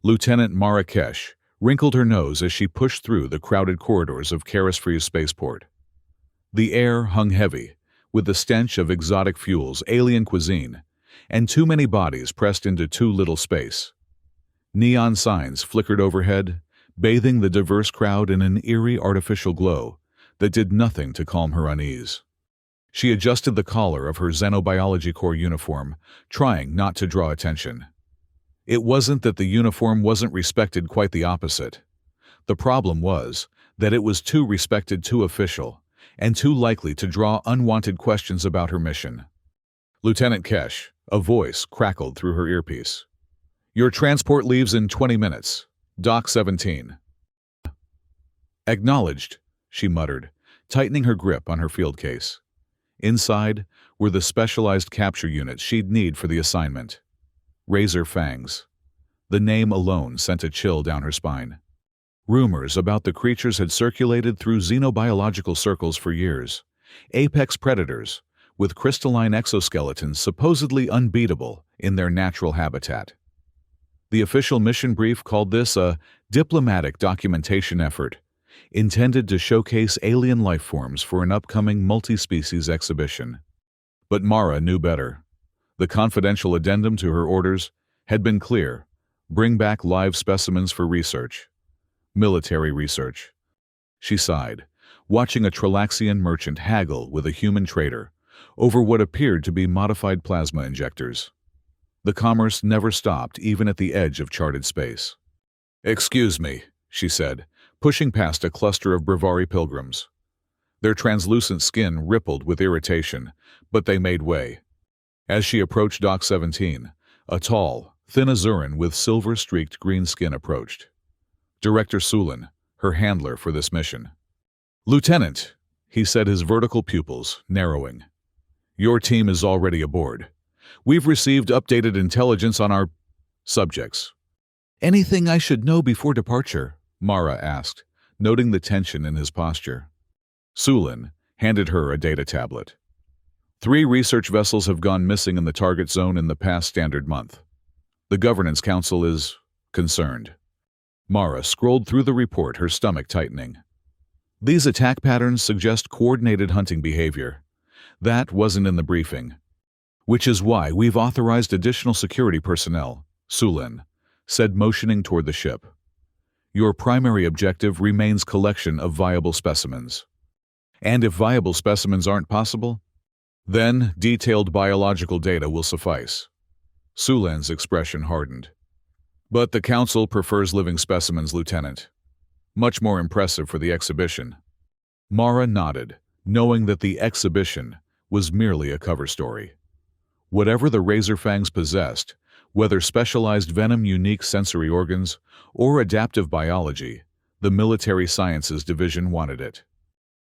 Lieutenant Marrakesh wrinkled her nose as she pushed through the crowded corridors of Karasfri's spaceport. The air hung heavy, with the stench of exotic fuels, alien cuisine, and too many bodies pressed into too little space. Neon signs flickered overhead, bathing the diverse crowd in an eerie artificial glow that did nothing to calm her unease. She adjusted the collar of her Xenobiology Corps uniform, trying not to draw attention. It wasn't that the uniform wasn't respected, quite the opposite. The problem was that it was too respected, too official, and too likely to draw unwanted questions about her mission. "Lieutenant Kesh," a voice crackled through her earpiece. "Your transport leaves in 20 minutes. Dock 17. "Acknowledged," she muttered, tightening her grip on her field case. Inside were the specialized capture units she'd need for the assignment. Razor Fangs. The name alone sent a chill down her spine. Rumors about the creatures had circulated through xenobiological circles for years. Apex predators, with crystalline exoskeletons supposedly unbeatable in their natural habitat. The official mission brief called this a diplomatic documentation effort, intended to showcase alien life forms for an upcoming multi-species exhibition. But Mara knew better. The confidential addendum to her orders had been clear: bring back live specimens for research. Military research. She sighed, watching a Trilaxian merchant haggle with a human trader over what appeared to be modified plasma injectors. The commerce never stopped, even at the edge of charted space. "Excuse me," she said, pushing past a cluster of Brevari pilgrims. Their translucent skin rippled with irritation, but they made way. As she approached Dock 17, a tall, thin Azuran with silver-streaked green skin approached. Director Sulin, her handler for this mission. "Lieutenant," he said, his vertical pupils narrowing. "Your team is already aboard. We've received updated intelligence on our subjects." "Anything I should know before departure?" Mara asked, noting the tension in his posture. Sulin handed her a data tablet. 3 research vessels have gone missing in the target zone in the past standard month. The Governance Council is concerned. Mara scrolled through the report, her stomach tightening. These attack patterns suggest coordinated hunting behavior. That wasn't in the briefing. "Which is why we've authorized additional security personnel," Sulin said, motioning toward the ship. "Your primary objective remains collection of viable specimens. And if viable specimens aren't possible, then detailed biological data will suffice." Sulin's expression hardened. "But the Council prefers living specimens, Lieutenant. Much more impressive for the exhibition." Mara nodded, knowing that the exhibition was merely a cover story. Whatever the Razor Fangs possessed, whether specialized venom, unique sensory organs, or adaptive biology, the Military Sciences Division wanted it.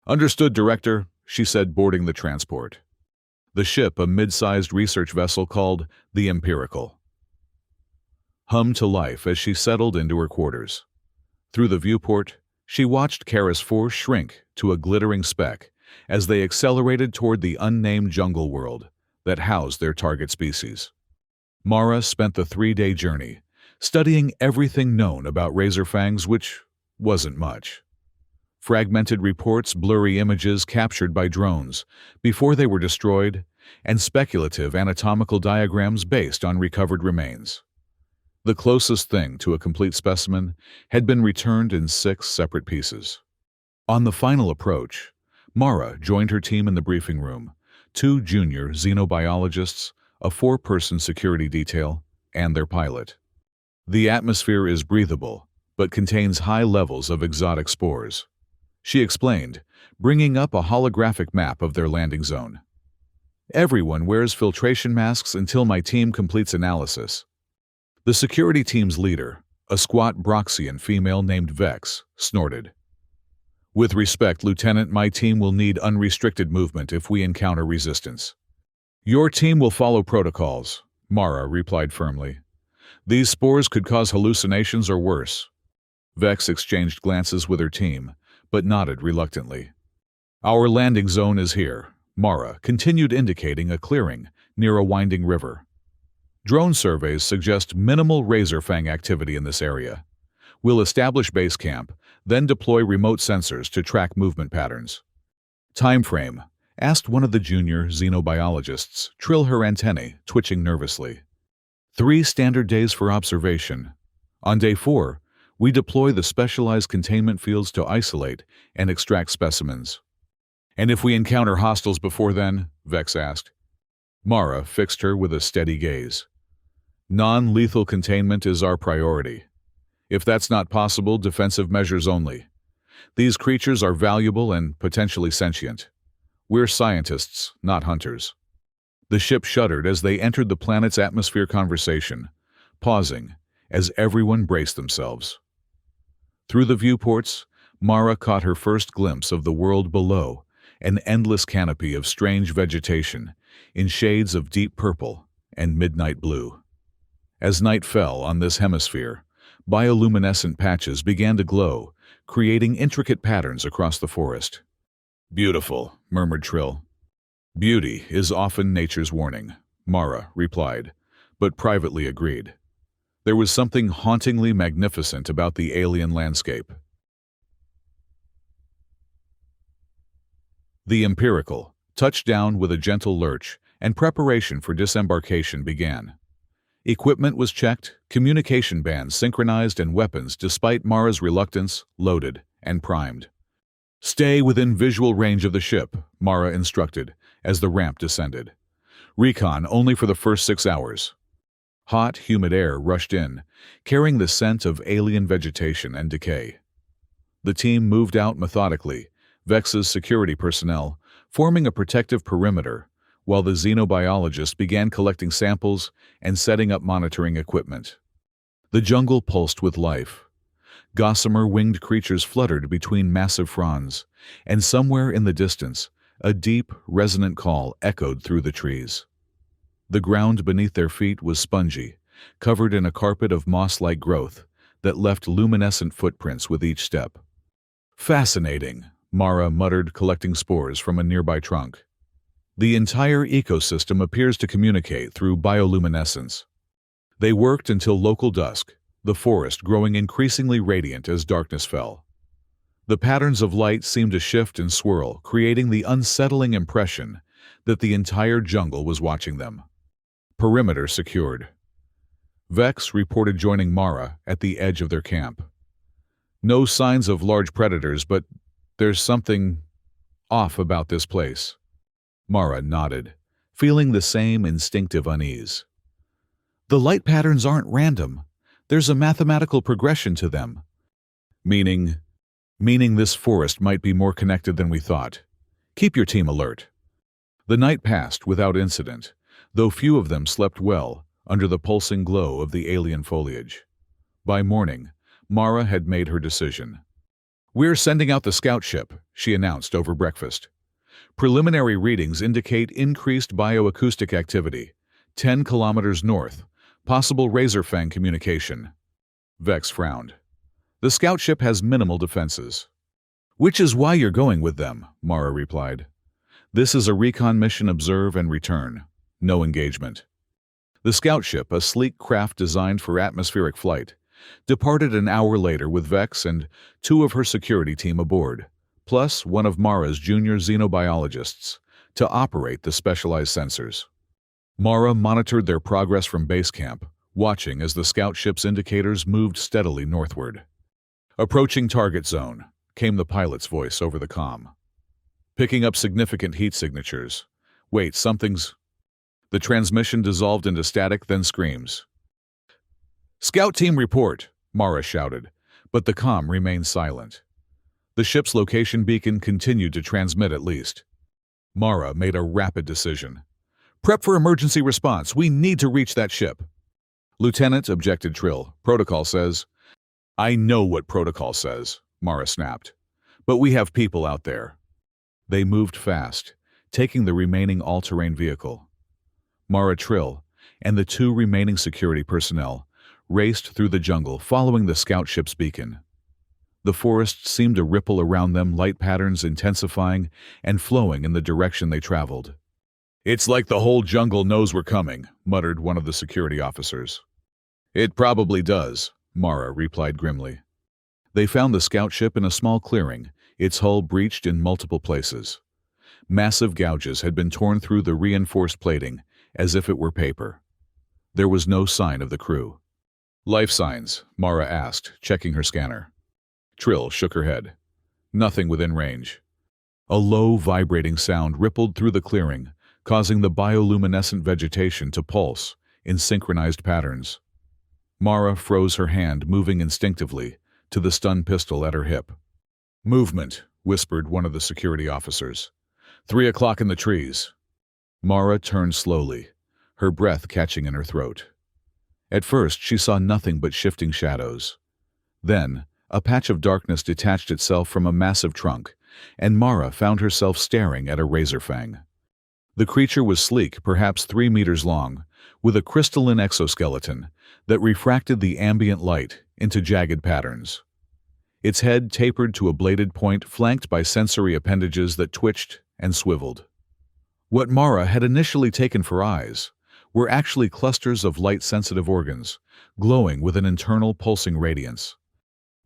"Understood, Director," she said, boarding the transport. The ship, a mid-sized research vessel called the Empirical, hummed to life as she settled into her quarters. Through the viewport, she watched Karas 4 shrink to a glittering speck as they accelerated toward the unnamed jungle world that housed their target species. Mara spent the 3-day journey studying everything known about Razor Fangs, which wasn't much. Fragmented reports, blurry images captured by drones before they were destroyed, and speculative anatomical diagrams based on recovered remains. The closest thing to a complete specimen had been returned in 6 separate pieces. On the final approach, Mara joined her team in the briefing room: 2 junior xenobiologists, a 4-person security detail, and their pilot. "The atmosphere is breathable, but contains high levels of exotic spores," she explained, bringing up a holographic map of their landing zone. "Everyone wears filtration masks until my team completes analysis." The security team's leader, a squat Broxian female named Vex, snorted. "With respect, Lieutenant, my team will need unrestricted movement if we encounter resistance." "Your team will follow protocols," Mara replied firmly. "These spores could cause hallucinations or worse." Vex exchanged glances with her team, but nodded reluctantly. "Our landing zone is here," Mara continued, indicating a clearing near a winding river. Drone surveys suggest minimal razorfang activity in this area. We'll establish base camp, then deploy remote sensors to track movement patterns. Time frame, asked one of the junior xenobiologists, trill her antennae, twitching nervously. 3 standard days for observation. On day 4, we deploy the specialized containment fields to isolate and extract specimens. And if we encounter hostiles before then? Vex asked. Mara fixed her with a steady gaze. Non-lethal containment is our priority. If that's not possible, defensive measures only. These creatures are valuable and potentially sentient. We're scientists, not hunters. The ship shuddered as they entered the planet's atmosphere conversation, pausing as everyone braced themselves. Through the viewports, Mara caught her first glimpse of the world below, an endless canopy of strange vegetation in shades of deep purple and midnight blue. As night fell on this hemisphere, bioluminescent patches began to glow, creating intricate patterns across the forest. "Beautiful," murmured Trill. "Beauty is often nature's warning," Mara replied, but privately agreed. There was something hauntingly magnificent about the alien landscape. The Empirical touched down with a gentle lurch, and preparation for disembarkation began. Equipment was checked, communication bands synchronized, and weapons, despite Mara's reluctance, loaded and primed. "Stay within visual range of the ship," Mara instructed as the ramp descended. "Recon only for the first 6 hours." Hot, humid air rushed in, carrying the scent of alien vegetation and decay. The team moved out methodically, Vex's security personnel forming a protective perimeter, while the xenobiologists began collecting samples and setting up monitoring equipment. The jungle pulsed with life. Gossamer winged creatures fluttered between massive fronds, and somewhere in the distance, a deep, resonant call echoed through the trees. The ground beneath their feet was spongy, covered in a carpet of moss-like growth that left luminescent footprints with each step. "Fascinating," Mara muttered, collecting spores from a nearby trunk. "The entire ecosystem appears to communicate through bioluminescence." They worked until local dusk, the forest growing increasingly radiant as darkness fell. The patterns of light seemed to shift and swirl, creating the unsettling impression that the entire jungle was watching them. Perimeter secured. Vex reported joining Mara at the edge of their camp. "No signs of large predators, but there's something off about this place." Mara nodded, feeling the same instinctive unease. "The light patterns aren't random. There's a mathematical progression to them." Meaning this forest might be more connected than we thought. Keep your team alert." The night passed without incident, though few of them slept well under the pulsing glow of the alien foliage. By morning, Mara had made her decision. "We're sending out the scout ship," she announced over breakfast. "Preliminary readings indicate increased bioacoustic activity, 10 kilometers north, possible razorfang communication." Vex frowned. "The scout ship has minimal defenses." "Which is why you're going with them," Mara replied. "This is a recon mission, observe and return. No engagement." The scout ship, a sleek craft designed for atmospheric flight, departed an hour later with Vex and 2 of her security team aboard, plus one of Mara's junior xenobiologists, to operate the specialized sensors. Mara monitored their progress from base camp, watching as the scout ship's indicators moved steadily northward. "Approaching target zone," came the pilot's voice over the comm. "Picking up significant heat signatures. Wait, something's—" The transmission dissolved into static, then screams. "Scout team report," Mara shouted, but the comm remained silent. The ship's location beacon continued to transmit at least. Mara made a rapid decision. "Prep for emergency response. We need to reach that ship." "Lieutenant," objected Trill, "protocol says—" "I know what protocol says," Mara snapped. "But we have people out there." They moved fast, taking the remaining all-terrain vehicle. Mara, Trill, and the 2 remaining security personnel raced through the jungle following the scout ship's beacon. The forest seemed to ripple around them, light patterns intensifying and flowing in the direction they traveled. "It's like the whole jungle knows we're coming," muttered one of the security officers. "It probably does," Mara replied grimly. They found the scout ship in a small clearing, its hull breached in multiple places. Massive gouges had been torn through the reinforced plating, as if it were paper. There was no sign of the crew. "Life signs?" Mara asked, checking her scanner. Trill shook her head. "Nothing within range." A low, vibrating sound rippled through the clearing, causing the bioluminescent vegetation to pulse in synchronized patterns. Mara froze her hand, moving instinctively to the stun pistol at her hip. "Movement," whispered one of the security officers. 3 o'clock in the trees." Mara turned slowly, her breath catching in her throat. At first, she saw nothing but shifting shadows. Then, a patch of darkness detached itself from a massive trunk, and Mara found herself staring at a razorfang. The creature was sleek, perhaps 3 meters long, with a crystalline exoskeleton that refracted the ambient light into jagged patterns. Its head tapered to a bladed point flanked by sensory appendages that twitched and swiveled. What Mara had initially taken for eyes were actually clusters of light-sensitive organs, glowing with an internal pulsing radiance.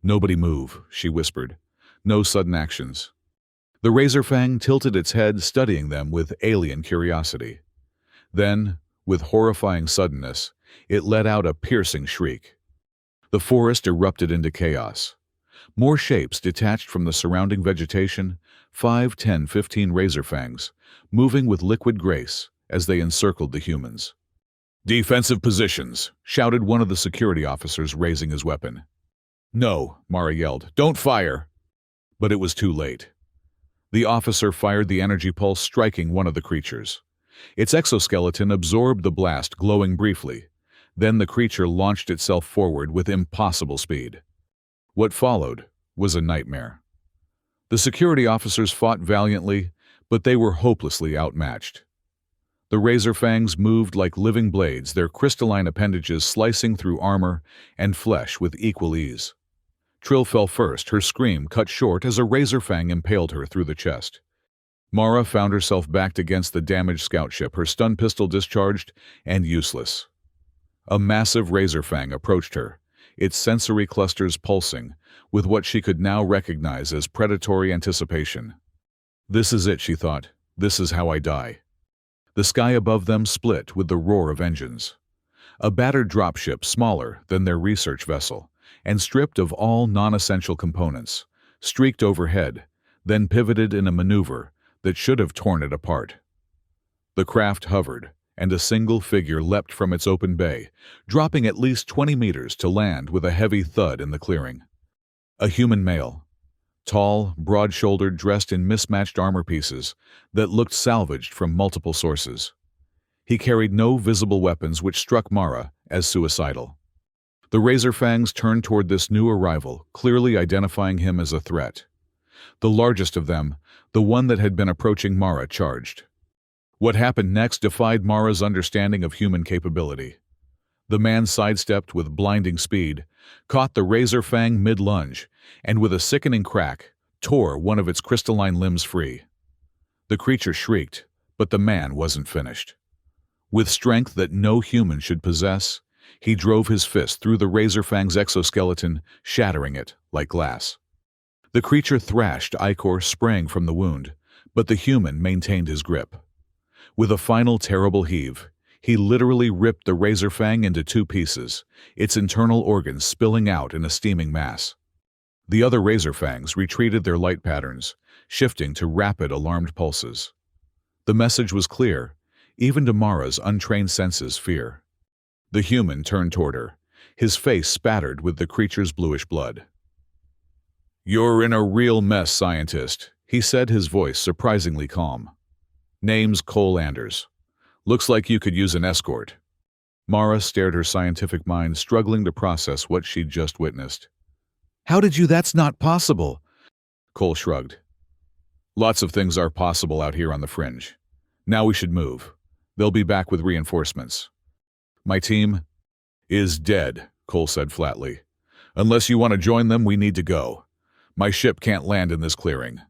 "Nobody move," she whispered. "No sudden actions." The razorfang tilted its head, studying them with alien curiosity. Then, with horrifying suddenness, it let out a piercing shriek. The forest erupted into chaos. More shapes detached from the surrounding vegetation, 5, 10, 15 razorfangs, moving with liquid grace as they encircled the humans. "Defensive positions," shouted one of the security officers, raising his weapon. "No," Mara yelled. "Don't fire!" But it was too late. The officer fired the energy pulse, striking one of the creatures. Its exoskeleton absorbed the blast, glowing briefly. Then the creature launched itself forward with impossible speed. What followed was a nightmare. The security officers fought valiantly, but they were hopelessly outmatched. The razorfangs moved like living blades, their crystalline appendages slicing through armor and flesh with equal ease. Trill fell first, her scream cut short as a razorfang impaled her through the chest. Mara found herself backed against the damaged scout ship, her stun pistol discharged and useless. A massive razorfang approached her, its sensory clusters pulsing with what she could now recognize as predatory anticipation. "This is it," she thought. "This is how I die." The sky above them split with the roar of engines. A battered dropship, smaller than their research vessel, and stripped of all non-essential components, streaked overhead, then pivoted in a maneuver that should have torn it apart. The craft hovered, and a single figure leapt from its open bay, dropping at least 20 meters to land with a heavy thud in the clearing. A human male, tall, broad-shouldered, dressed in mismatched armor pieces that looked salvaged from multiple sources. He carried no visible weapons, which struck Mara as suicidal. The razorfangs turned toward this new arrival, clearly identifying him as a threat. The largest of them, the one that had been approaching Mara, charged. What happened next defied Mara's understanding of human capability. The man sidestepped with blinding speed, caught the razorfang mid-lunge, and with a sickening crack, tore one of its crystalline limbs free. The creature shrieked, but the man wasn't finished. With strength that no human should possess, he drove his fist through the razorfang's exoskeleton, shattering it like glass. The creature thrashed, ichor sprang from the wound, but the human maintained his grip. With a final terrible heave, he literally ripped the razorfang into 2 pieces, its internal organs spilling out in a steaming mass. The other razorfangs retreated, their light patterns shifting to rapid, alarmed pulses. The message was clear, even to Mara's untrained senses: fear. The human turned toward her, his face spattered with the creature's bluish blood. "You're in a real mess, scientist," he said, his voice surprisingly calm. "Name's Cole Anders. Looks like you could use an escort." Mara stared, her scientific mind struggling to process what she'd just witnessed. "How did you? That's not possible." Cole shrugged. "Lots of things are possible out here on the fringe. Now we should move. They'll be back with reinforcements." "My team is dead," Cole said flatly. "Unless you want to join them, we need to go. My ship can't land in this clearing."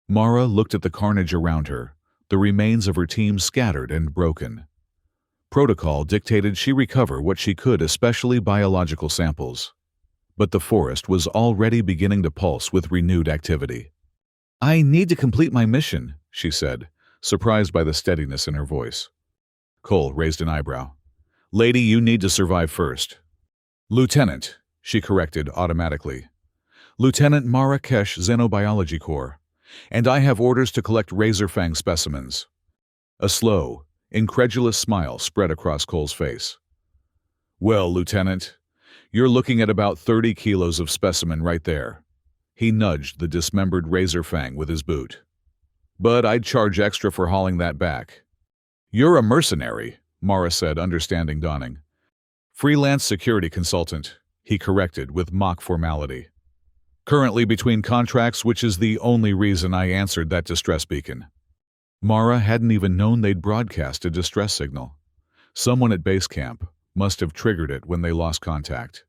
Mara looked at the carnage around her, the remains of her team scattered and broken. Protocol dictated she recover what she could, especially biological samples. But the forest was already beginning to pulse with renewed activity. "I need to complete my mission," she said, surprised by the steadiness in her voice. Cole raised an eyebrow. "Lady, you need to survive first." "Lieutenant," she corrected automatically. "Lieutenant Marrakesh Xenobiology Corps, and I have orders to collect razorfang specimens." A slow, incredulous smile spread across Cole's face. "Well, Lieutenant, you're looking at about 30 kilos of specimen right there." He nudged the dismembered razorfang with his boot. "But I'd charge extra for hauling that back." "You're a mercenary," Mara said, understanding dawning. "Freelance security consultant," he corrected with mock formality. "Currently between contracts, which is the only reason I answered that distress beacon." Mara hadn't even known they'd broadcast a distress signal. Someone at base camp must have triggered it when they lost contact.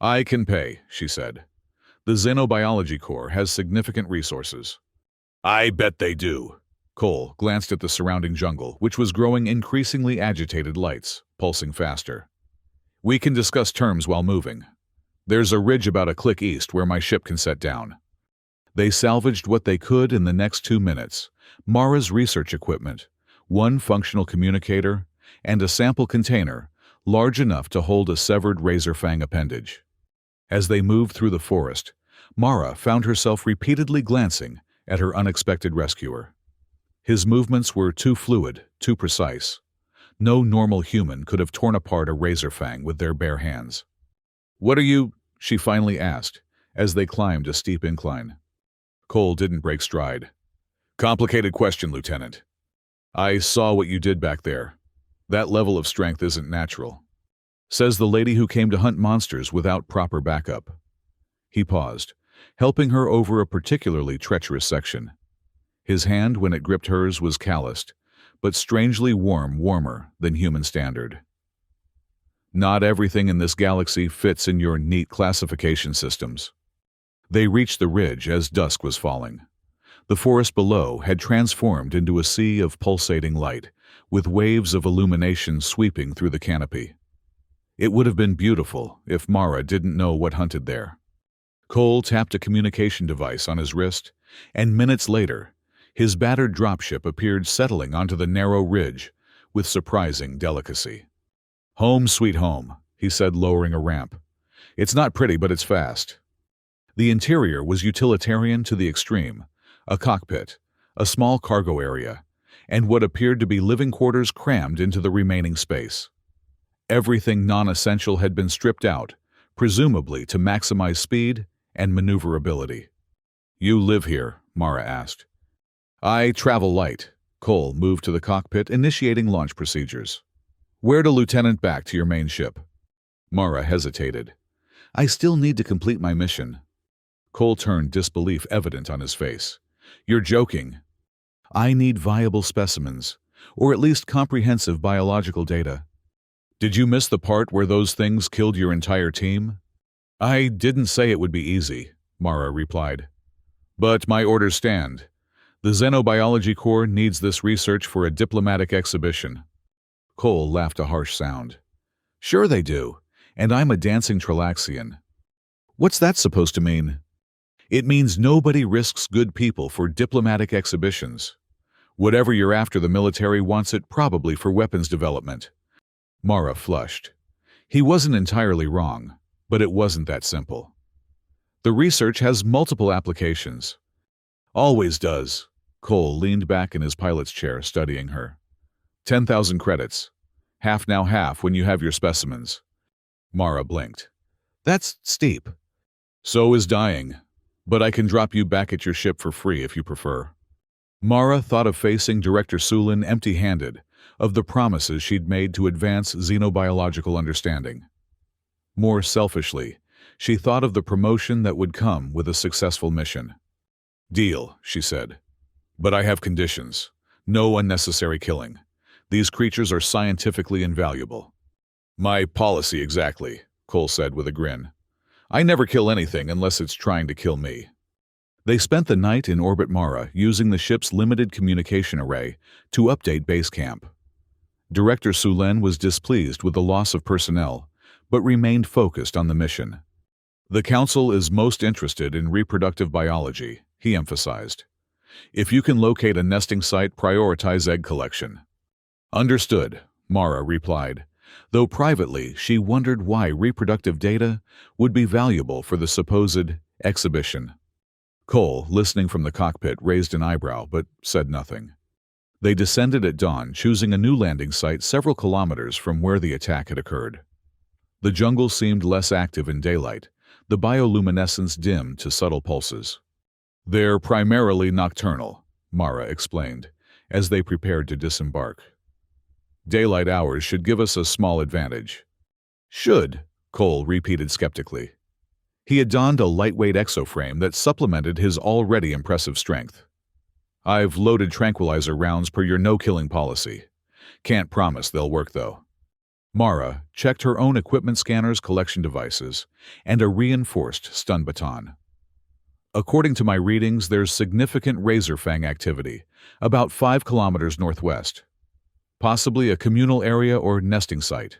"I can pay," she said. "The Xenobiology Corps has significant resources." "I bet they do." Cole glanced at the surrounding jungle, which was growing increasingly agitated, lights pulsing faster. "We can discuss terms while moving. There's a ridge about a click east where my ship can set down." They salvaged what they could in the next 2 minutes. Mara's research equipment, one functional communicator, and a sample container large enough to hold a severed razorfang appendage. As they moved through the forest, Mara found herself repeatedly glancing at her unexpected rescuer. His movements were too fluid, too precise. No normal human could have torn apart a razorfang with their bare hands. "What are you?" she finally asked, as they climbed a steep incline. Cole didn't break stride. "Complicated question, Lieutenant. I saw what you did back there. That level of strength isn't natural. Says the lady who came to hunt monsters without proper backup." He paused, helping her over a particularly treacherous section. His hand, when it gripped hers, was calloused, but strangely warmer than human standard. "Not everything in this galaxy fits in your neat classification systems." They reached the ridge as dusk was falling. The forest below had transformed into a sea of pulsating light, with waves of illumination sweeping through the canopy. It would have been beautiful if Mara didn't know what hunted there. Cole tapped a communication device on his wrist, and minutes later, his battered dropship appeared settling onto the narrow ridge with surprising delicacy. "Home sweet home," he said, lowering a ramp. "It's not pretty, but it's fast." The interior was utilitarian to the extreme: a cockpit, a small cargo area, and what appeared to be living quarters crammed into the remaining space. Everything non-essential had been stripped out, presumably to maximize speed and maneuverability. "You live here?" Mara asked. "I travel light." Cole moved to the cockpit, initiating launch procedures. "Where to, Lieutenant? Back to your main ship." Mara hesitated. "I still need to complete my mission." Cole turned, disbelief evident on his face. "You're joking." "I need viable specimens, or at least comprehensive biological data." "Did you miss the part where those things killed your entire team?" "I didn't say it would be easy," Mara replied. "But my orders stand. The Xenobiology Corps needs this research for a diplomatic exhibition." Cole laughed a harsh sound. "Sure they do, and I'm a dancing Trilaxian." "What's that supposed to mean?" "It means nobody risks good people for diplomatic exhibitions. Whatever you're after, the military wants it, probably for weapons development." Mara flushed. He wasn't entirely wrong, but it wasn't that simple. "The research has multiple applications." "Always does." Cole leaned back in his pilot's chair, studying her. 10,000 credits. Half now, half when you have your specimens." Mara blinked. "That's steep." "So is dying. But I can drop you back at your ship for free if you prefer." Mara thought of facing Director Sulin empty-handed, of the promises she'd made to advance xenobiological understanding. More selfishly, she thought of the promotion that would come with a successful mission. "Deal," she said. "But I have conditions. No unnecessary killing. These creatures are scientifically invaluable." "My policy exactly," Cole said with a grin. "I never kill anything unless it's trying to kill me." They spent the night in orbit Mara using the ship's limited communication array to update base camp. Director Sulen was displeased with the loss of personnel, but remained focused on the mission. The Council is most interested in reproductive biology, he emphasized. If you can locate a nesting site, prioritize egg collection. Understood, Mara replied, though privately she wondered why reproductive data would be valuable for the supposed exhibition. Cole, listening from the cockpit, raised an eyebrow but said nothing. They descended at dawn, choosing a new landing site several kilometers from where the attack had occurred. The jungle seemed less active in daylight, the bioluminescence dim to subtle pulses. They're primarily nocturnal, Mara explained, as they prepared to disembark. Daylight hours should give us a small advantage. Should, Cole repeated skeptically. He had donned a lightweight exoframe that supplemented his already impressive strength. I've loaded tranquilizer rounds per your no-killing policy. Can't promise they'll work, though. Mara checked her own equipment scanners, collection devices, and a reinforced stun baton. According to my readings, there's significant razor fang activity, about 5 kilometers northwest. Possibly a communal area or nesting site.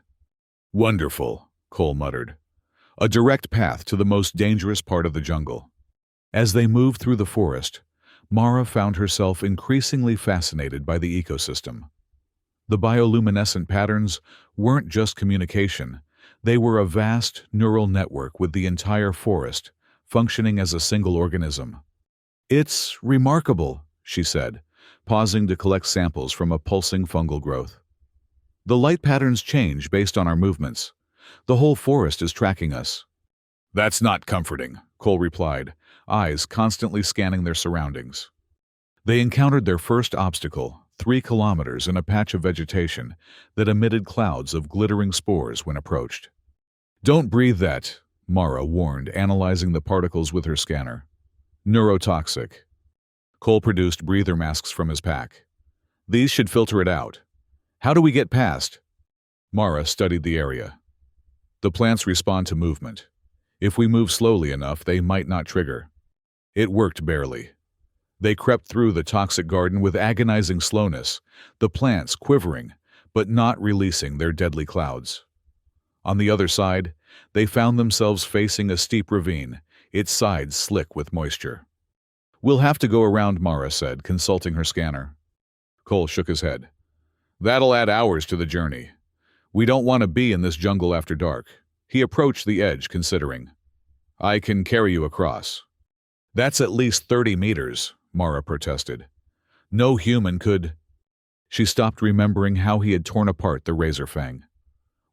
Wonderful, Cole muttered. A direct path to the most dangerous part of the jungle. As they moved through the forest, Mara found herself increasingly fascinated by the ecosystem. The bioluminescent patterns weren't just communication, they were a vast neural network with the entire forest functioning as a single organism. It's remarkable, she said, pausing to collect samples from a pulsing fungal growth. The light patterns change based on our movements. The whole forest is tracking us. That's not comforting, Cole replied, eyes constantly scanning their surroundings. They encountered their first obstacle, 3 kilometers in a patch of vegetation that emitted clouds of glittering spores when approached. Don't breathe that, Mara warned, analyzing the particles with her scanner. Neurotoxic. Cole produced breather masks from his pack. These should filter it out. How do we get past? Mara studied the area. The plants respond to movement. If we move slowly enough, they might not trigger. It worked barely. They crept through the toxic garden with agonizing slowness, the plants quivering, but not releasing their deadly clouds. On the other side, they found themselves facing a steep ravine, its sides slick with moisture. We'll have to go around, Mara said, consulting her scanner. Cole shook his head. That'll add hours to the journey. We don't want to be in this jungle after dark. He approached the edge, considering. I can carry you across. That's at least 30 meters, Mara protested. No human could. She stopped, remembering how he had torn apart the razor fang.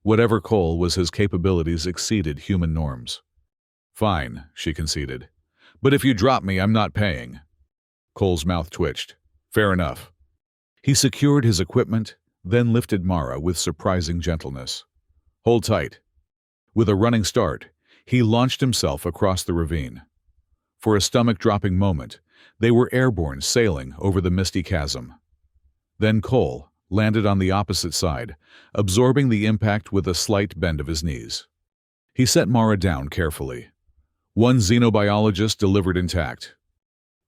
Whatever Cole was, his capabilities exceeded human norms. Fine, she conceded. But if you drop me, I'm not paying. Cole's mouth twitched. Fair enough. He secured his equipment, then lifted Mara with surprising gentleness. Hold tight. With a running start, he launched himself across the ravine. For a stomach-dropping moment, they were airborne, sailing over the misty chasm. Then Cole landed on the opposite side, absorbing the impact with a slight bend of his knees. He set Mara down carefully. One xenobiologist delivered intact.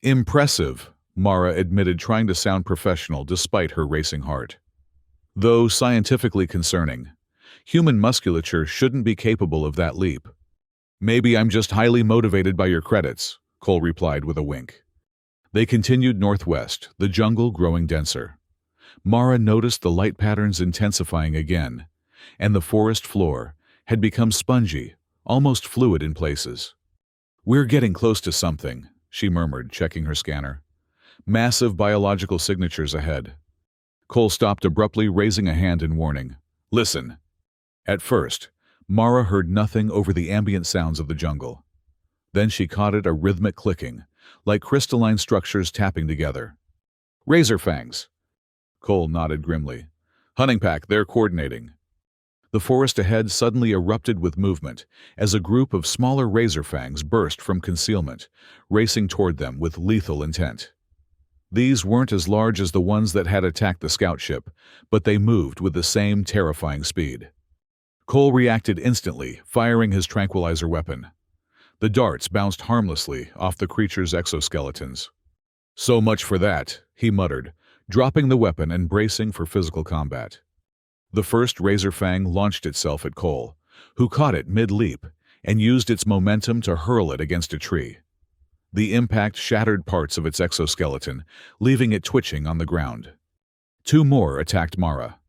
Impressive, Mara admitted, trying to sound professional despite her racing heart. Though scientifically concerning, human musculature shouldn't be capable of that leap. Maybe I'm just highly motivated by your credits, Cole replied with a wink. They continued northwest, the jungle growing denser. Mara noticed the light patterns intensifying again, and the forest floor had become spongy, almost fluid in places. We're getting close to something, she murmured, checking her scanner. Massive biological signatures ahead. Cole stopped abruptly, raising a hand in warning. Listen. At first, Mara heard nothing over the ambient sounds of the jungle. Then she caught it, a rhythmic clicking, like crystalline structures tapping together. Razor fangs. Cole nodded grimly. Hunting pack, they're coordinating. The forest ahead suddenly erupted with movement as a group of smaller razor fangs burst from concealment, racing toward them with lethal intent. These weren't as large as the ones that had attacked the scout ship, but they moved with the same terrifying speed. Cole reacted instantly, firing his tranquilizer weapon. The darts bounced harmlessly off the creature's exoskeletons. "So much for that," he muttered, dropping the weapon and bracing for physical combat. The first razor fang launched itself at Cole, who caught it mid-leap and used its momentum to hurl it against a tree. The impact shattered parts of its exoskeleton, leaving it twitching on the ground. Two more attacked Mara.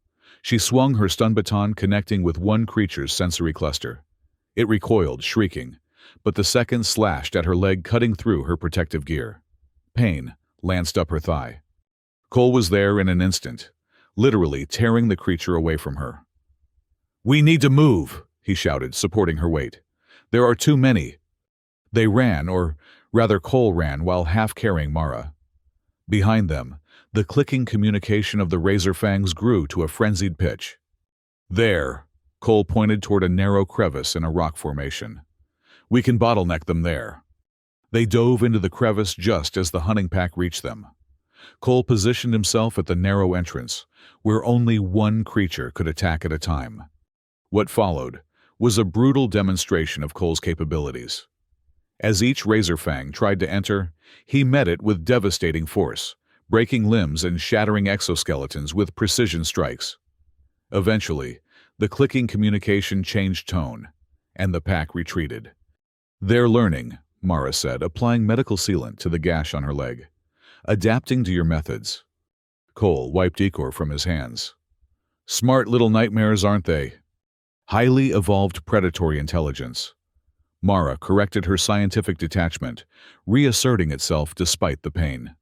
She swung her stun baton, connecting with one creature's sensory cluster. It recoiled, shrieking, but the second slashed at her leg, cutting through her protective gear. Pain lanced up her thigh. Cole was there in an instant, literally tearing the creature away from her. "We need to move," he shouted, supporting her weight. "There are too many." They ran, or rather Cole ran, while half carrying Mara. Behind them, the clicking communication of the razor fangs grew to a frenzied pitch. "There," Cole pointed toward a narrow crevice in a rock formation. "We can bottleneck them there." They dove into the crevice just as the hunting pack reached them. Cole positioned himself at the narrow entrance, where only one creature could attack at a time. What followed was a brutal demonstration of Cole's capabilities. As each razor fang tried to enter, he met it with devastating force, breaking limbs and shattering exoskeletons with precision strikes. Eventually, the clicking communication changed tone, and the pack retreated. "They're learning," Mara said, applying medical sealant to the gash on her leg. "Adapting to your methods." Cole wiped ichor from his hands. "Smart little nightmares, aren't they?" "Highly evolved predatory intelligence." Mara corrected her scientific detachment, reasserting itself despite the pain.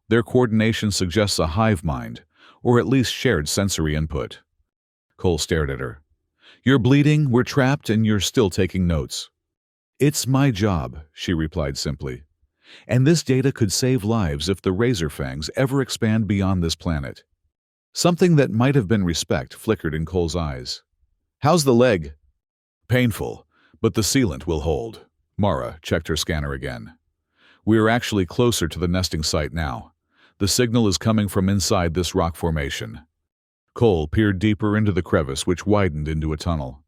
"Their coordination suggests a hive mind, or at least shared sensory input." Cole stared at her. "You're bleeding, we're trapped, and you're still taking notes." "It's my job," she replied simply. "And this data could save lives if the razor fangs ever expand beyond this planet." Something that might have been respect flickered in Cole's eyes. "How's the leg?" "Painful, but the sealant will hold." Mara checked her scanner again. "We are actually closer to the nesting site now. The signal is coming from inside this rock formation." Cole peered deeper into the crevice, which widened into a tunnel.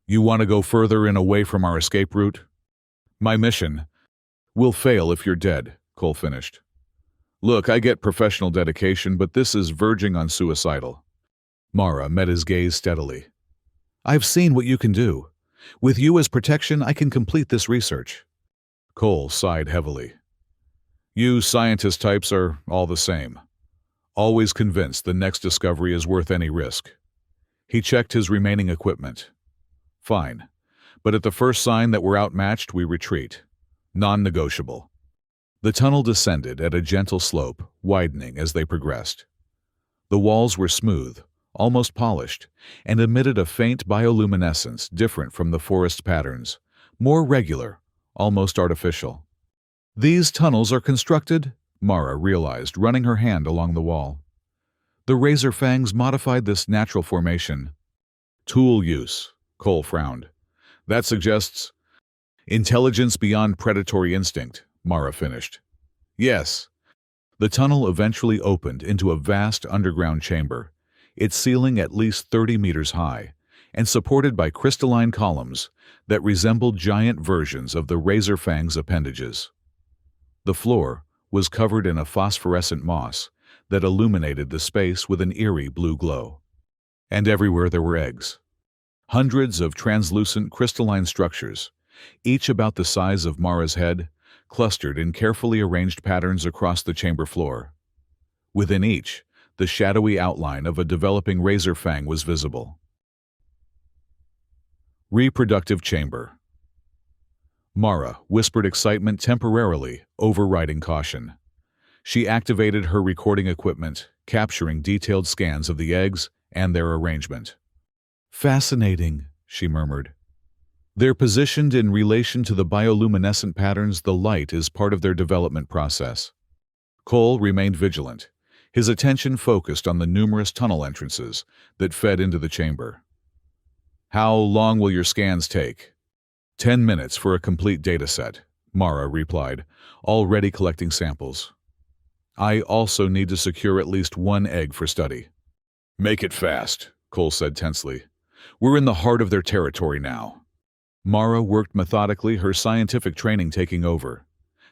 "You want to go further in away from our escape route?" "My mission will fail if you're dead," Cole finished. "Look, I get professional dedication, but this is verging on suicidal." Mara met his gaze steadily. "I've seen what you can do. With you as protection, I can complete this research." Cole sighed heavily. "You scientist types are all the same. Always convinced the next discovery is worth any risk." He checked his remaining equipment. "Fine, but at the first sign that we're outmatched, we retreat. Non-negotiable." The tunnel descended at a gentle slope, widening as they progressed. The walls were smooth, almost polished, and emitted a faint bioluminescence different from the forest patterns, more regular, almost artificial. "These tunnels are constructed," Mara realized, running her hand along the wall. "The razor fangs modified this natural formation." "Tool use," Cole frowned. "That suggests intelligence beyond predatory instinct," Mara finished. "Yes." The tunnel eventually opened into a vast underground chamber, its ceiling at least 30 meters high, and supported by crystalline columns that resembled giant versions of the razor fang's appendages. The floor was covered in a phosphorescent moss that illuminated the space with an eerie blue glow. And everywhere there were eggs. Hundreds of translucent crystalline structures, each about the size of Mara's head, clustered in carefully arranged patterns across the chamber floor. Within each, the shadowy outline of a developing razor fang was visible. Reproductive chamber. Mara whispered excitement, temporarily overriding caution. She activated her recording equipment, capturing detailed scans of the eggs and their arrangement. "Fascinating," she murmured. "They're positioned in relation to the bioluminescent patterns. The light is part of their development process." Cole remained vigilant, his attention focused on the numerous tunnel entrances that fed into the chamber. "How long will your scans take?" 10 minutes for a complete data set, Mara replied, already collecting samples. "I also need to secure at least one egg for study." "Make it fast," Cole said tensely. "We're in the heart of their territory now." Mara worked methodically, her scientific training taking over.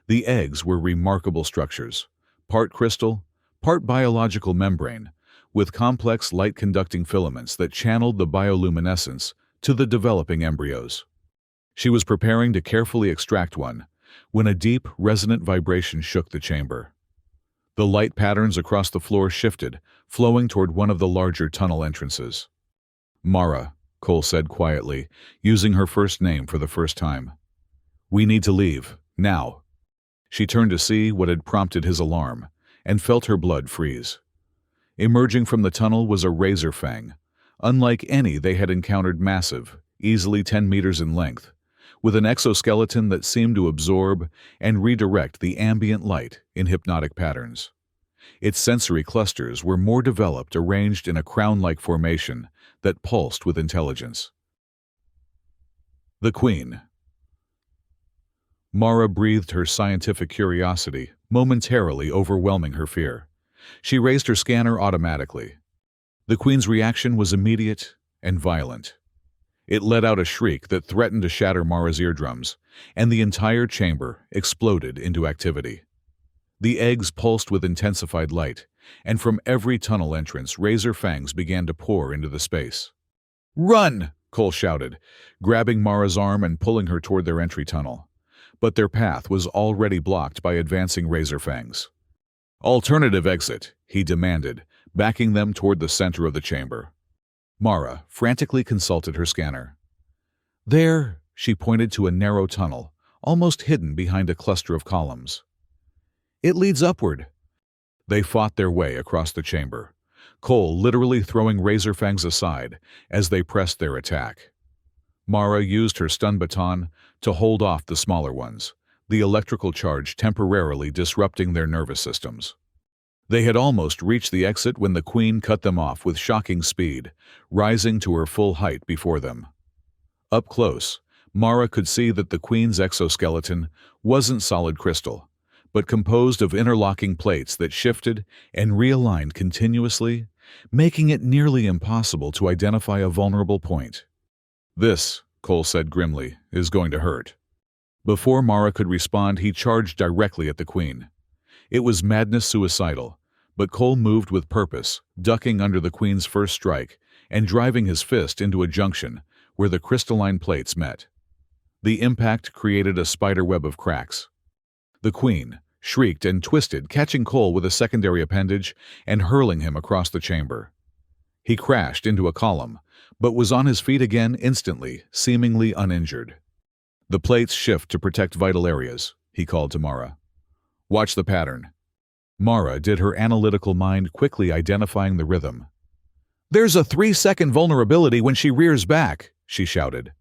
The eggs were remarkable structures, part crystal, part biological membrane, with complex light-conducting filaments that channeled the bioluminescence to the developing embryos. She was preparing to carefully extract one when a deep, resonant vibration shook the chamber. The light patterns across the floor shifted, flowing toward one of the larger tunnel entrances. "Mara," Cole said quietly, using her first name for the first time. "We need to leave, now." She turned to see what had prompted his alarm, and felt her blood freeze. Emerging from the tunnel was a razor fang, unlike any they had encountered, massive, easily 10 meters in length, with an exoskeleton that seemed to absorb and redirect the ambient light in hypnotic patterns. Its sensory clusters were more developed, arranged in a crown-like formation that pulsed with intelligence. The Queen. Mara breathed her scientific curiosity, momentarily overwhelming her fear. She raised her scanner automatically. The Queen's reaction was immediate and violent. It let out a shriek that threatened to shatter Mara's eardrums, and the entire chamber exploded into activity. The eggs pulsed with intensified light, and from every tunnel entrance, razor fangs began to pour into the space. "Run!" Cole shouted, grabbing Mara's arm and pulling her toward their entry tunnel. But their path was already blocked by advancing razor fangs. "Alternative exit," he demanded, backing them toward the center of the chamber. Mara frantically consulted her scanner. There, she pointed to a narrow tunnel, almost hidden behind a cluster of columns. "It leads upward." They fought their way across the chamber, Cole literally throwing razor fangs aside as they pressed their attack. Mara used her stun baton to hold off the smaller ones, the electrical charge temporarily disrupting their nervous systems. They had almost reached the exit when the Queen cut them off with shocking speed, rising to her full height before them. Up close, Mara could see that the Queen's exoskeleton wasn't solid crystal, but composed of interlocking plates that shifted and realigned continuously, making it nearly impossible to identify a vulnerable point. "This," Cole said grimly, "is going to hurt." Before Mara could respond, he charged directly at the Queen. It was madness suicidal, but Cole moved with purpose, ducking under the Queen's first strike and driving his fist into a junction where the crystalline plates met. The impact created a spiderweb of cracks. The Queen shrieked and twisted, catching Cole with a secondary appendage and hurling him across the chamber. He crashed into a column, but was on his feet again instantly, seemingly uninjured. "The plates shift to protect vital areas," he called to Mara. "Watch the pattern." Mara did her analytical mind, quickly identifying the rhythm. "There's a 3-second vulnerability when she rears back," she shouted.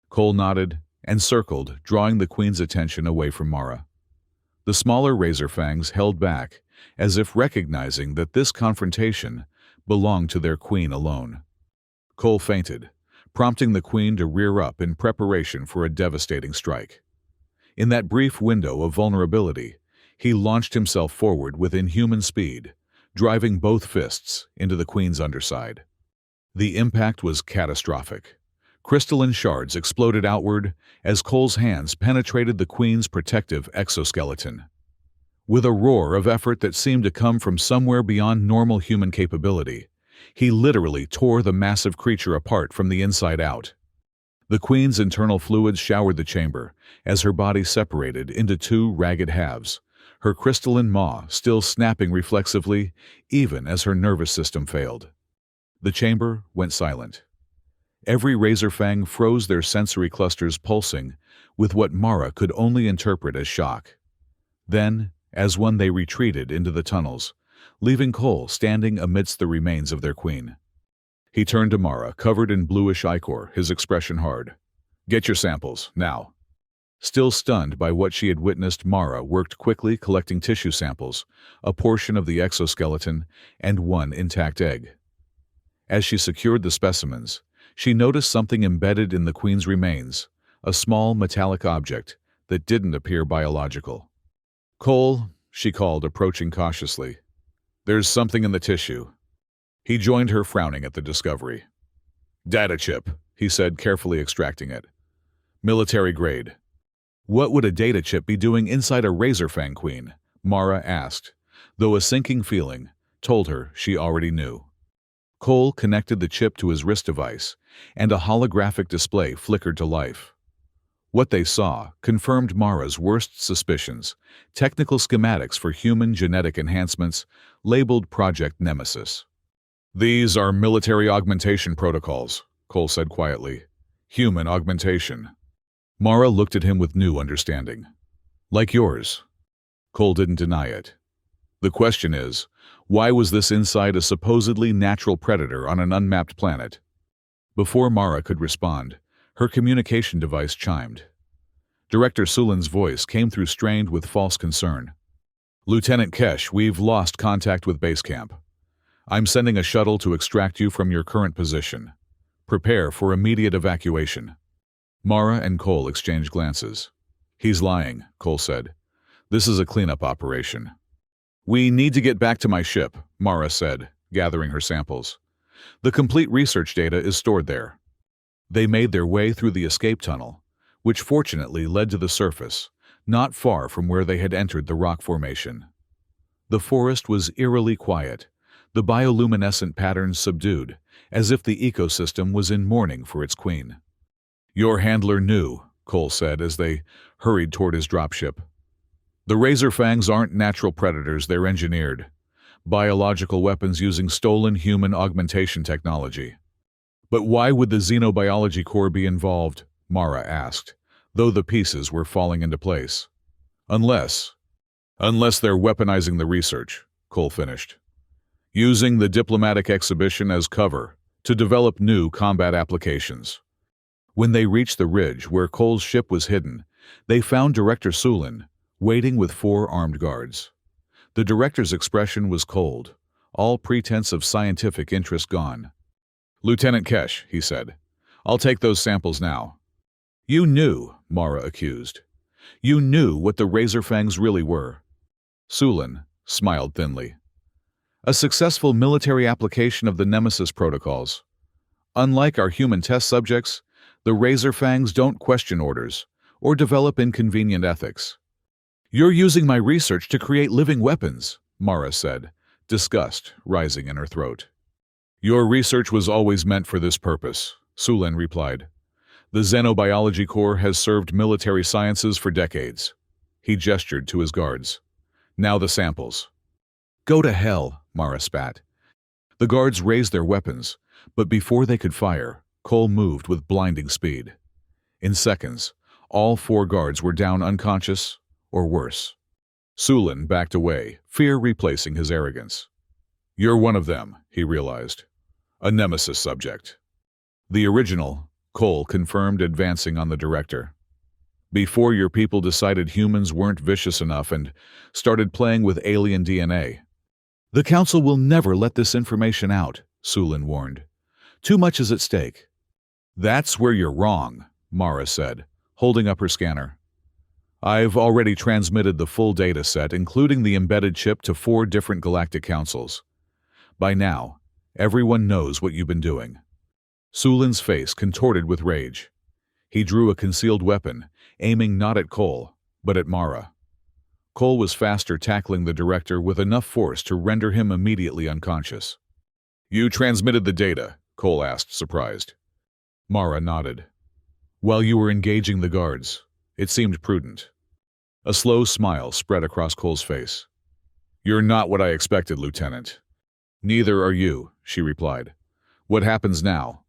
Cole nodded and circled, drawing the Queen's attention away from Mara. The smaller razor fangs held back, as if recognizing that this confrontation belonged to their Queen alone. Cole feinted, prompting the Queen to rear up in preparation for a devastating strike. In that brief window of vulnerability, he launched himself forward with inhuman speed, driving both fists into the Queen's underside. The impact was catastrophic. Crystalline shards exploded outward as Cole's hands penetrated the Queen's protective exoskeleton. With a roar of effort that seemed to come from somewhere beyond normal human capability, he literally tore the massive creature apart from the inside out. The Queen's internal fluids showered the chamber as her body separated into two ragged halves, her crystalline maw still snapping reflexively even as her nervous system failed. The chamber went silent. Every razor fang froze, their sensory clusters pulsing with what Mara could only interpret as shock. Then, as one, they retreated into the tunnels, leaving Cole standing amidst the remains of their Queen. He turned to Mara, covered in bluish ichor, his expression hard. "Get your samples, now." Still stunned by what she had witnessed, Mara worked quickly, collecting tissue samples, a portion of the exoskeleton, and one intact egg. As she secured the specimens, she noticed something embedded in the Queen's remains, a small metallic object that didn't appear biological. "Cole," she called, approaching cautiously. "There's something in the tissue." He joined her, frowning at the discovery. "Data chip," he said, carefully extracting it. Military grade. What would a data chip be doing inside a Razorfang Queen? Mara asked, though a sinking feeling told her she already knew. Cole connected the chip to his wrist device, and a holographic display flickered to life. What they saw confirmed Mara's worst suspicions: technical schematics for human genetic enhancements, labeled Project Nemesis. "These are military augmentation protocols," Cole said quietly. "Human augmentation." Mara looked at him with new understanding. "Like yours." Cole didn't deny it. "The question is, why was this inside a supposedly natural predator on an unmapped planet?" Before Mara could respond, her communication device chimed. Director Sulin's voice came through, strained with false concern. "Lieutenant Kesh, we've lost contact with base camp. I'm sending a shuttle to extract you from your current position. Prepare for immediate evacuation." Mara and Cole exchanged glances. "He's lying," Cole said. "This is a cleanup operation." "We need to get back to my ship," Mara said, gathering her samples. "The complete research data is stored there." They made their way through the escape tunnel, which fortunately led to the surface, not far from where they had entered the rock formation. The forest was eerily quiet, the bioluminescent patterns subdued, as if the ecosystem was in mourning for its queen. "Your handler knew," Cole said as they hurried toward his dropship. "The Razorfangs aren't natural predators, they're engineered. Biological weapons using stolen human augmentation technology." "But why would the Xenobiology Corps be involved?" Mara asked, though the pieces were falling into place. Unless they're weaponizing the research," Cole finished. "Using the diplomatic exhibition as cover to develop new combat applications." When they reached the ridge where Cole's ship was hidden, they found Director Sulin waiting with 4 armed guards. The director's expression was cold, all pretense of scientific interest gone. "Lieutenant Kesh," he said, "I'll take those samples now." "You knew," Mara accused. "You knew what the Razorfangs really were." Sulin smiled thinly. "A successful military application of the Nemesis protocols. Unlike our human test subjects, the Razorfangs don't question orders or develop inconvenient ethics." "You're using my research to create living weapons," Mara said, disgust rising in her throat. "Your research was always meant for this purpose," Sulin replied. "The Xenobiology Corps has served military sciences for decades." He gestured to his guards. "Now the samples." "Go to hell," Mara spat. The guards raised their weapons, but before they could fire, Cole moved with blinding speed. In seconds, all 4 guards were down unconscious, or worse. Sulin backed away, fear replacing his arrogance. "You're one of them," he realized. "A Nemesis subject." "The original," Cole confirmed, advancing on the director. "Before your people decided humans weren't vicious enough and started playing with alien DNA." "The Council will never let this information out," Sulin warned. "Too much is at stake." "That's where you're wrong," Mara said, holding up her scanner. "I've already transmitted the full data set, including the embedded chip, to 4 different galactic councils. By now, everyone knows what you've been doing." Sulin's face contorted with rage. He drew a concealed weapon, aiming not at Cole, but at Mara. Cole was faster, tackling the director with enough force to render him immediately unconscious. "You transmitted the data?" Cole asked, surprised. Mara nodded. "While you were engaging the guards, it seemed prudent." A slow smile spread across Cole's face. "You're not what I expected, Lieutenant." "Neither are you," she replied. "What happens now?"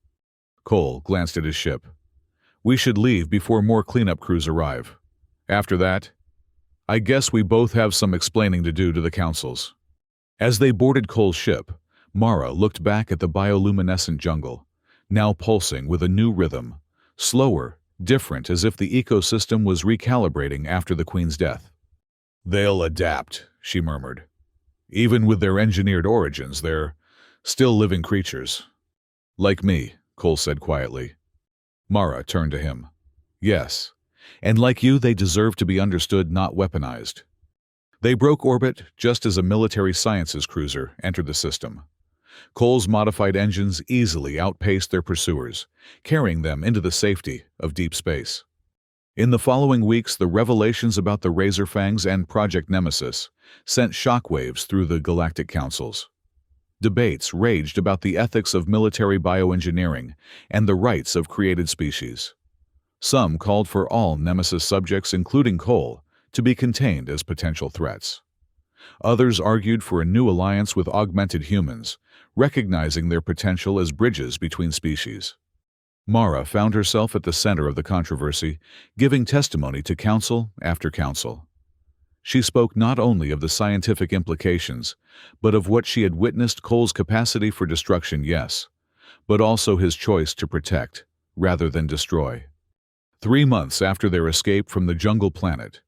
Cole glanced at his ship. "We should leave before more cleanup crews arrive. After that, I guess we both have some explaining to do to the councils." As they boarded Cole's ship, Mara looked back at the bioluminescent jungle, now pulsing with a new rhythm, slower, different, as if the ecosystem was recalibrating after the Queen's death. "They'll adapt," she murmured. "Even with their engineered origins, they're still living creatures." "Like me," Cole said quietly. Mara turned to him. "Yes, and like you, they deserve to be understood, not weaponized." They broke orbit just as a military sciences cruiser entered the system. Cole's modified engines easily outpaced their pursuers, carrying them into the safety of deep space. In the following weeks, the revelations about the Razor Fangs and Project Nemesis sent shockwaves through the galactic councils. Debates raged about the ethics of military bioengineering and the rights of created species. Some called for all Nemesis subjects, including Cole, to be contained as potential threats. Others argued for a new alliance with augmented humans, recognizing their potential as bridges between species. Mara found herself at the center of the controversy, giving testimony to council after council. She spoke not only of the scientific implications, but of what she had witnessed: Cole's capacity for destruction, yes, but also his choice to protect, rather than destroy. 3 months after their escape from the jungle planet,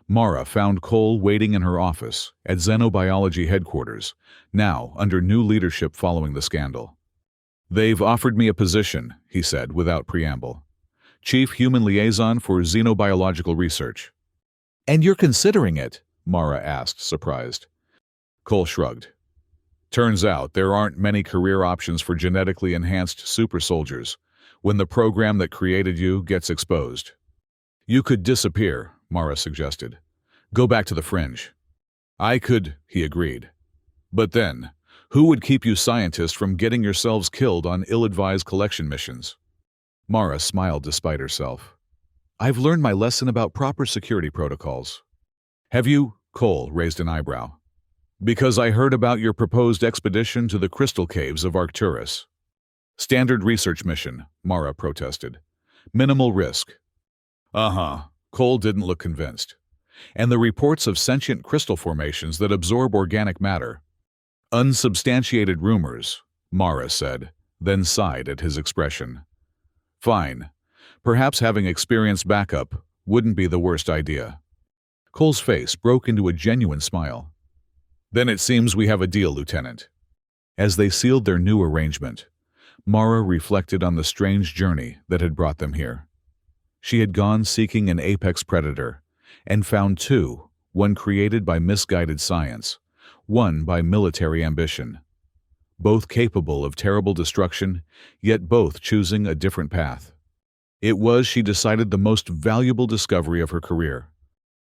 Mara found Cole waiting in her office at Xenobiology headquarters, now under new leadership following the scandal. "They've offered me a position," he said without preamble. "Chief Human Liaison for Xenobiological Research." "And you're considering it?" Mara asked, surprised. Cole shrugged. "Turns out there aren't many career options for genetically enhanced super soldiers when the program that created you gets exposed." "You could disappear," Mara suggested. "Go back to the fringe." "I could," he agreed. "But then, who would keep you scientists from getting yourselves killed on ill-advised collection missions?" Mara smiled despite herself. "I've learned my lesson about proper security protocols." "Have you?" Cole raised an eyebrow. "Because I heard about your proposed expedition to the crystal caves of Arcturus." "Standard research mission," Mara protested. "Minimal risk." "Uh-huh." Cole didn't look convinced. "And the reports of sentient crystal formations that absorb organic matter." "Unsubstantiated rumors," Mara said, then sighed at his expression. "Fine. Perhaps having experienced backup wouldn't be the worst idea." Cole's face broke into a genuine smile. "Then it seems we have a deal, Lieutenant." As they sealed their new arrangement, Mara reflected on the strange journey that had brought them here. She had gone seeking an apex predator, and found two, one created by misguided science, one by military ambition. Both capable of terrible destruction, yet both choosing a different path. It was, she decided, the most valuable discovery of her career.